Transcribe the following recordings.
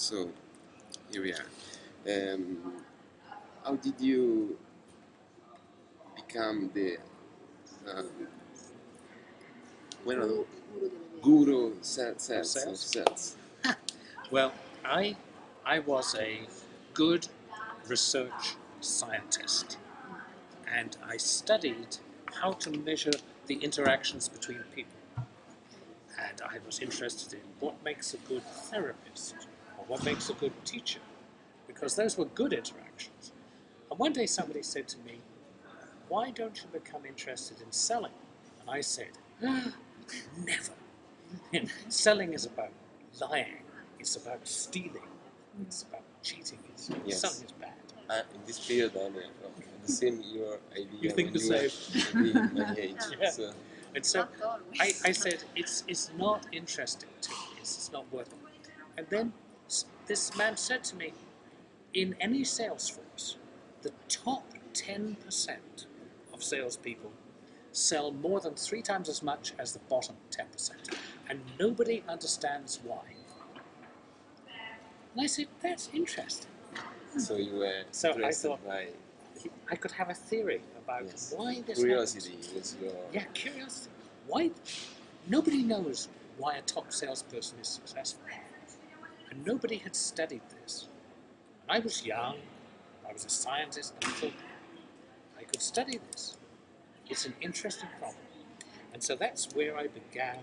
So here we are. How did you become the um, well, guru of sales? Well, I was a good research scientist, and I studied how to measure the interactions between people. And I was interested in what makes a good therapist or what makes a good teacher, because those were good interactions. And one day somebody said to me, "Why don't you become interested in selling?" And I said, "Never." Selling is about lying, it's about stealing, it's about cheating, selling is bad. In this period, I'm the same your idea. You think the same? When my age. Yeah. So, And so I said, it's not interesting to me, it's not worth it. And then this man said to me, in any sales force, the top 10% of salespeople sell more than 3 times as much as the bottom 10%. And nobody understands why. And I said, that's interesting. so you were interested I thought by I could have a theory about why this curiosity happens. was your Yeah, curiosity. Why? Nobody knows why a top salesperson is successful. And nobody had studied this. I was young, I was a scientist, and I thought I could study this. It's an interesting problem. And so that's where I began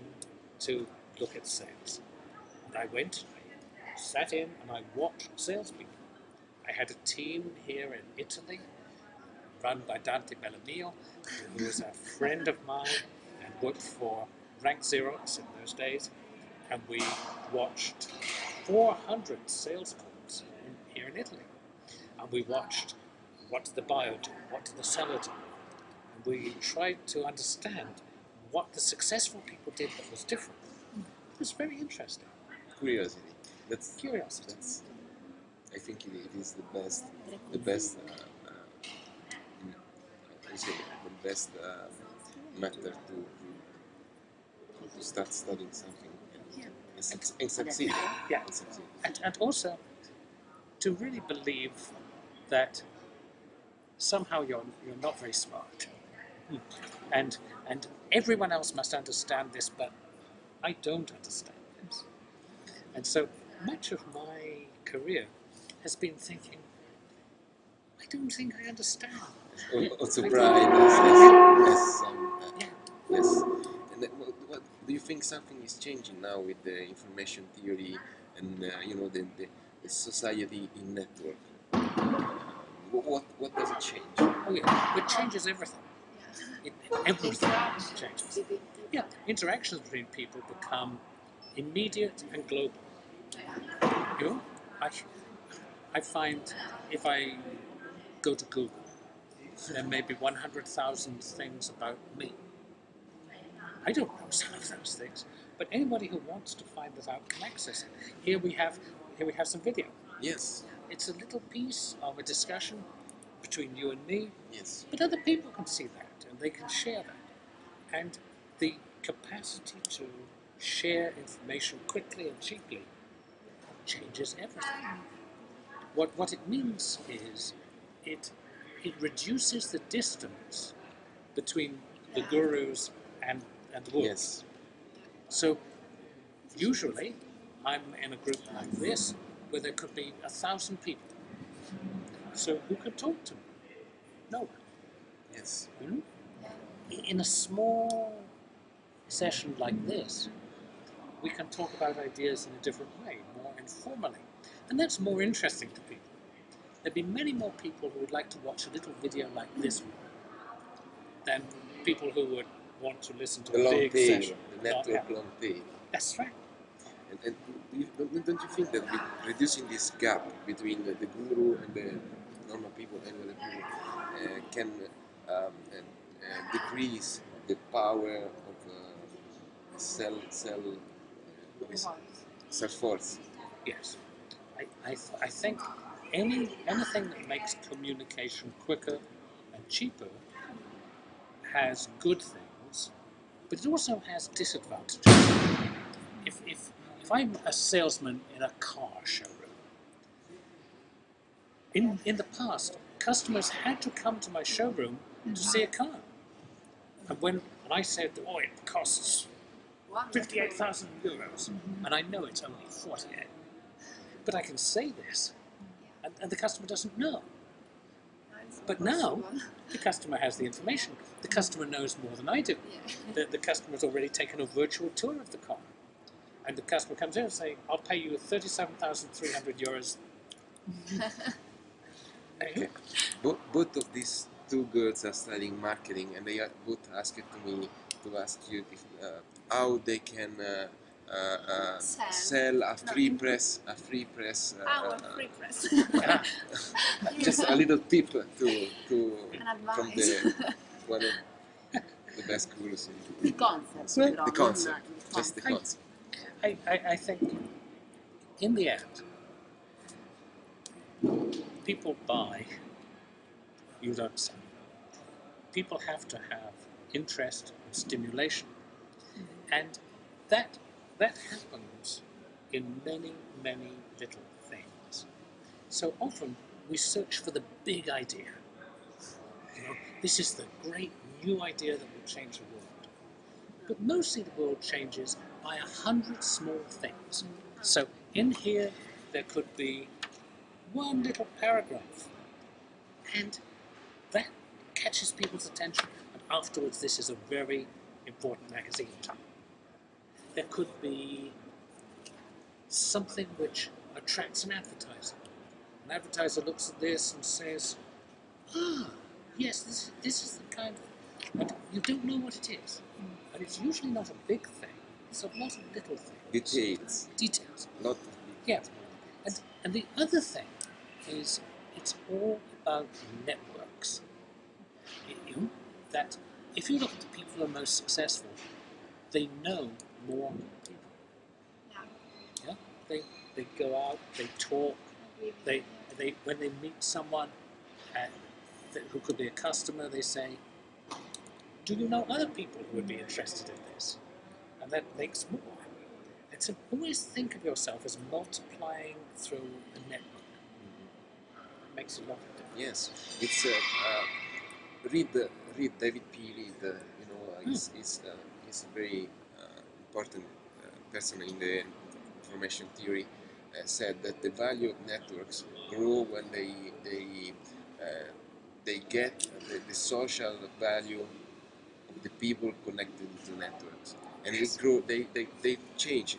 to look at sales. And I went, I sat in, and I watched salespeople. I had a team here in Italy, run by Dante Bellamio, who was a friend of mine and worked for Rank Xerox in those days. And we watched 400 sales calls here in Italy. And we watched what did the buyer do, what did the seller do. And we tried to understand what the successful people did that was different. It was very interesting. curiosity. That's Curiosity. I think it is the best matter to start studying something and succeed. Yeah. And succeed. And also to really believe that somehow you're not very smart. And everyone else must understand this, but I don't understand this. And so much of my career has been thinking, I don't think I understand. Also pride, yes. Yes. And what do you think something is changing now with the information theory and the society in network? What does it change? Oh yeah, it changes everything. Everything changes. Yeah, interactions between people become immediate and global. You know, I find if I go to Google, there may be 100,000 things about me. I don't know some of those things, but anybody who wants to find that out can access it. Here we have some video. Yes. It's a little piece of a discussion between you and me. Yes. But other people can see that and they can share that. And the capacity to share information quickly and cheaply changes everything. What it means is it reduces the distance between the gurus and the wolves. Yes. So usually I'm in a group like this where there could be 1,000 people. So who could talk to me? No one. Yes. In a small session like this, we can talk about ideas in a different way, more informally. And that's more interesting to people. There'd be many more people who would like to watch a little video like this one than people who would want to listen to a big session. The network long tail. That's right. And don't you think that with reducing this gap between the guru and the normal people and the people can decrease the power of self force? Yes. I think anything that makes communication quicker and cheaper has good things, but it also has disadvantages. If I'm a salesman in a car showroom In the past, customers had to come to my showroom to see a car. And I said, oh, it costs 58,000 euros, and I know it's only 48. But I can say this, and the customer doesn't know. But now, the customer has the information. The customer knows more than I do. The customer's already taken a virtual tour of the car. And the customer comes in and says, I'll pay you 37,300 euros. Okay. Both of these two girls are studying marketing, and they both asked me to ask you if, how they can sell a free press. Free press. Just a little tip to An from advice. one of the best gurus. Il concept, The però, concept, non just the concept. I think, in the end, people buy, you don't sell. People have to have interest and stimulation. And that happens in many, many little things. So often we search for the big idea. This is the great new idea that will change the world. But mostly the world changes by 100 small things. So in here there could be one little paragraph, and that catches people's attention, and afterwards this is a very important magazine. There could be something which attracts an advertiser. An advertiser looks at this and says, yes, this is the kind of... And you don't know what it is. And it's usually not a big thing. It's a lot of little things. Details. Lot of Yeah. And the other thing is it's all about networks. That if you look at the people who are most successful, they know more people. Yeah? They go out, they talk, they when they meet someone who could be a customer, they say, do you know other people who would be interested in this? And that makes more. And so always think of yourself as multiplying through a network. It makes a lot of difference. Yes, it's read David P. Reed. He's a very important person in the information theory. Said that the value of networks grow when they get the social value of the people connected to networks, and it grow. They change.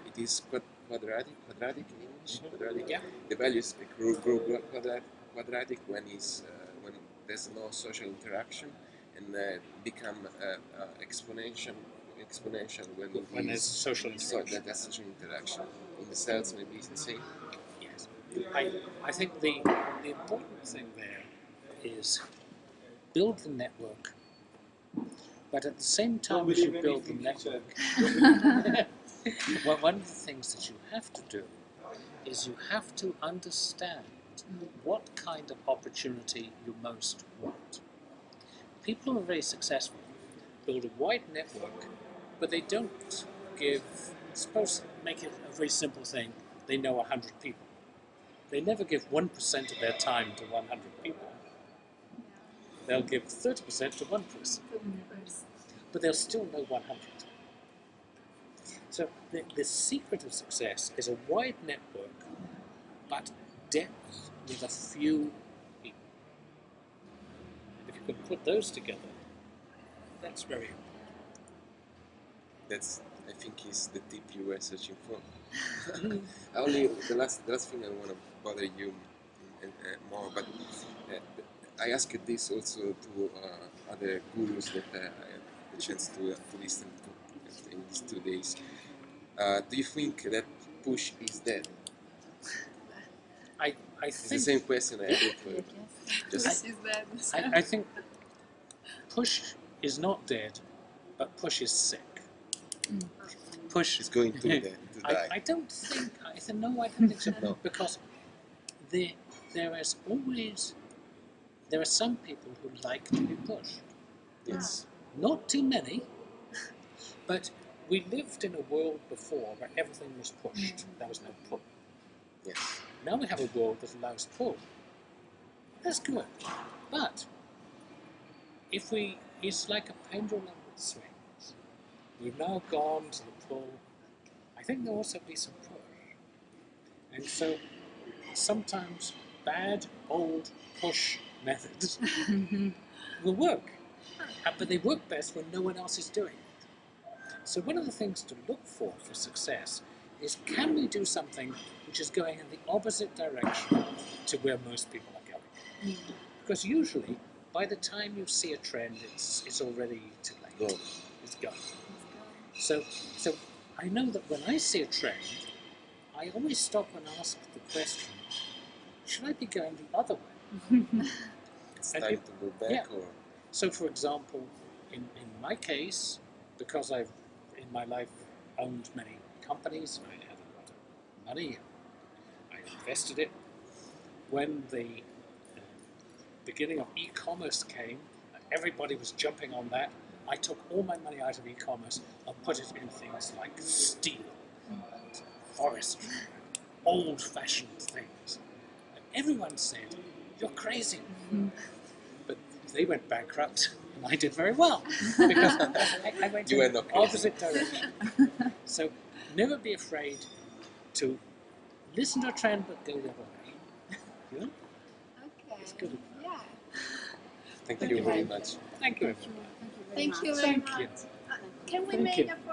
It is quadratic in English. Quadratic. Yeah. The values grow quadratic when there's no social interaction, and become exponential When there's social interaction. That's social interaction. In the cells, maybe it's the same. Yes. I think the important thing there is build the network, but at the same time as you build the network, one of the things that you have to do is you have to understand what kind of opportunity you most want. People who are very successful build a wide network, but they don't suppose, make it a very simple thing, they know 100 people. They never give 1% of their time to 100 people. They'll give 30% to one person, but they'll still know 100. So the secret of success is a wide network, but depth with a few people. And if you can put those together, that's very important. That's, I think, is the tip you were searching for. Only the last thing I want to bother you more, but I asked this also to other gurus that I had the chance to listen to in these 2 days. Do you think that push is dead? I It's the think same question I had for just I think push is not dead, but push is sick. Push it's going to die. I don't think. I don't think so. No. Because there are some people who like to be pushed. Yes. Not too many, but we lived in a world before where everything was pushed. There was no pull. Yes. Now we have a world that allows pull. That's good. But if it's like a pendulum that swings. We've now gone to the pull. I think there'll also be some push. And so sometimes bad, old push methods will work. But they work best when no one else is doing it. So one of the things to look for success is, can we do something which is going in the opposite direction to where most people are going? Because usually, by the time you see a trend, it's already too late. Go. It's gone. So I know that when I see a trend, I always stop and ask the question, should I be going the other way? It's And time if- to go back, yeah. or So for example, in my case, because I've in my life owned many companies, I had a lot of money, I invested it. When the beginning of e-commerce came, everybody was jumping on that. I took all my money out of e-commerce and put it in things like steel, forestry, old-fashioned things. And everyone said, "You're crazy." But they went bankrupt, and I did very well because I went You were in the not crazy. opposite direction. So never be afraid to listen to a trend, but go the other way. You know? Okay. It's good. Yeah. thank you very much. Thank you, everyone. Thank you very Thank much. you. Can we Thank make you. a